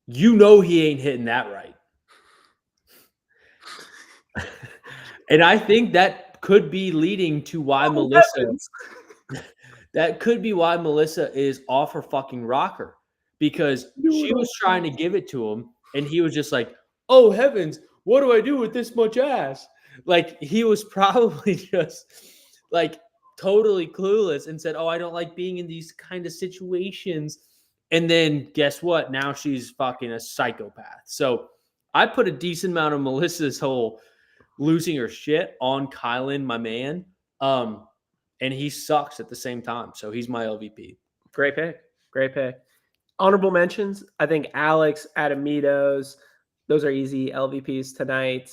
He ain't hitting that right. And I think that could be leading to why that could be why Melissa is off her fucking rocker, because she was trying to give it to him and he was just like, oh heavens, what do I do with this much ass? Like he was probably just like totally clueless and said, oh, I don't like being in these kind of situations. And then guess what? Now she's fucking a psychopath. So I put a decent amount of Melissa's whole losing her shit on Kylan, my man. And he sucks at the same time. So he's my LVP. Great pick. Great pick. Honorable mentions. I think Alex, Adamitos, those are easy LVPs tonight.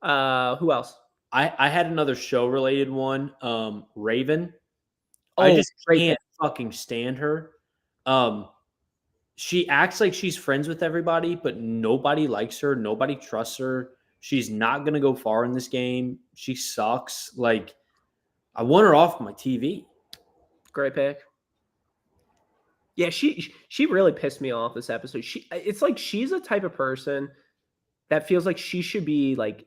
Who else? I had another show related one. Raven. Oh, I just great can't pick. fucking stand her. She acts like she's friends with everybody, but nobody likes her. Nobody trusts her. She's not going to go far in this game. She sucks. Like, I want her off my TV. Great pick. Yeah, she really pissed me off this episode. It's like she's a type of person that feels like she should be like,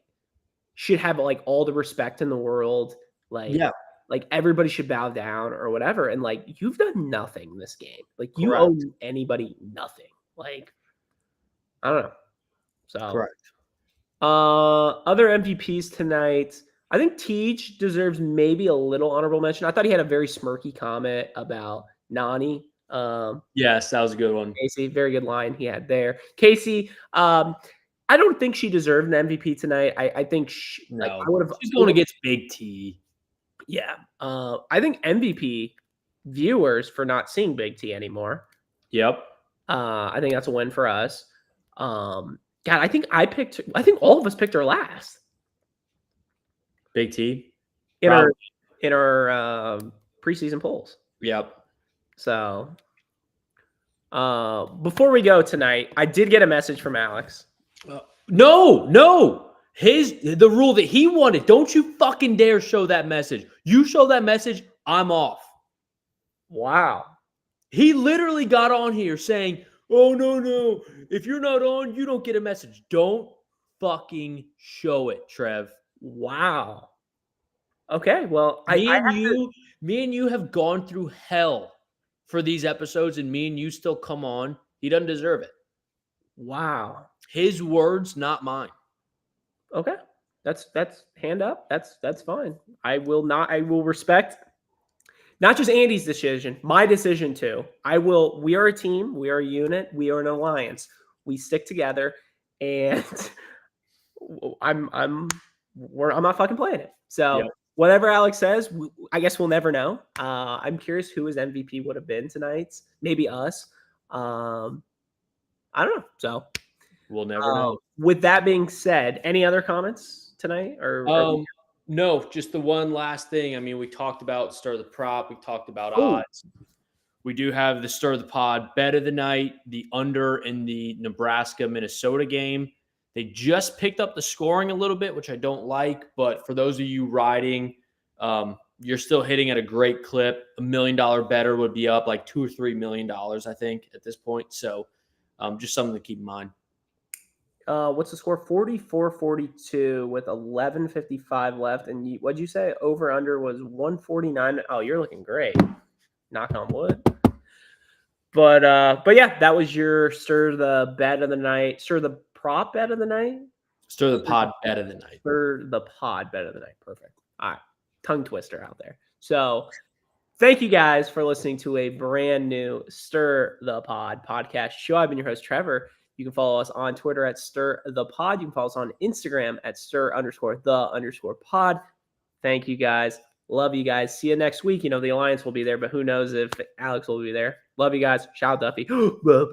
should have like all the respect in the world. Like, Yeah. Like everybody should bow down or whatever. And like, you've done nothing in this game. Like you Correct. owe anybody nothing. Like, I don't know. So Correct. Other MVPs tonight. I think Tej deserves maybe a little honorable mention. I thought he had a very smirky comment about Nani. Yes, that was a good one. Casey, very good line he had there. Casey, I don't think she deserved an MVP tonight. I think she's going against Big T. Yeah. I think MVP viewers for not seeing Big T anymore. Yep. I think that's a win for us. God, I think all of us picked her last. Big T? In our preseason polls. Yep. So before we go tonight, I did get a message from Alex. No. The rule that he wanted. Don't you fucking dare show that message. You show that message, I'm off. Wow. He literally got on here saying, oh, no. If you're not on, you don't get a message. Don't fucking show it, Trev. Wow. Okay, well, me and you have gone through hell for these episodes, and me and you still come on. He doesn't deserve it. Wow. His words, not mine. Okay. That's hand up. That's fine. I will respect not just Andy's decision, my decision too. We are a team, we are a unit, we are an alliance. We stick together, and I'm not fucking playing it. So yep. whatever Alex says, I guess we'll never know. I'm curious who his MVP would have been tonight. Maybe us. I don't know. So We'll never know. with that being said, any other comments tonight? No, just the one last thing. I mean, we talked about stir the prop. We talked about Oh, odds. We do have the stir the pod bet of the night, the under in the Nebraska-Minnesota game. They just picked up the scoring a little bit, which I don't like. But for those of you riding, you're still hitting at a great clip. $1 million better would be up like $2 or $3 million, I think, at this point. So just something to keep in mind. What's the score? 44-42 with 11:55 left. And what'd you say? Over under was 149. Oh, you're looking great. Knock on wood. But yeah, that was your stir the bet of the night. Stir the prop bet of the night. Stir the pod bet of the night. Stir the pod bet of the night. Perfect. All right, tongue twister out there. So thank you guys for listening to a brand new Stir the Pod podcast show. I've been your host, Trevor. You can follow us on Twitter at Stir the Pod. You can follow us on Instagram at Stir_the_pod. Thank you guys. Love you guys. See you next week. The Alliance will be there, but who knows if Alex will be there. Love you guys. Shout out Duffy. Bye-bye.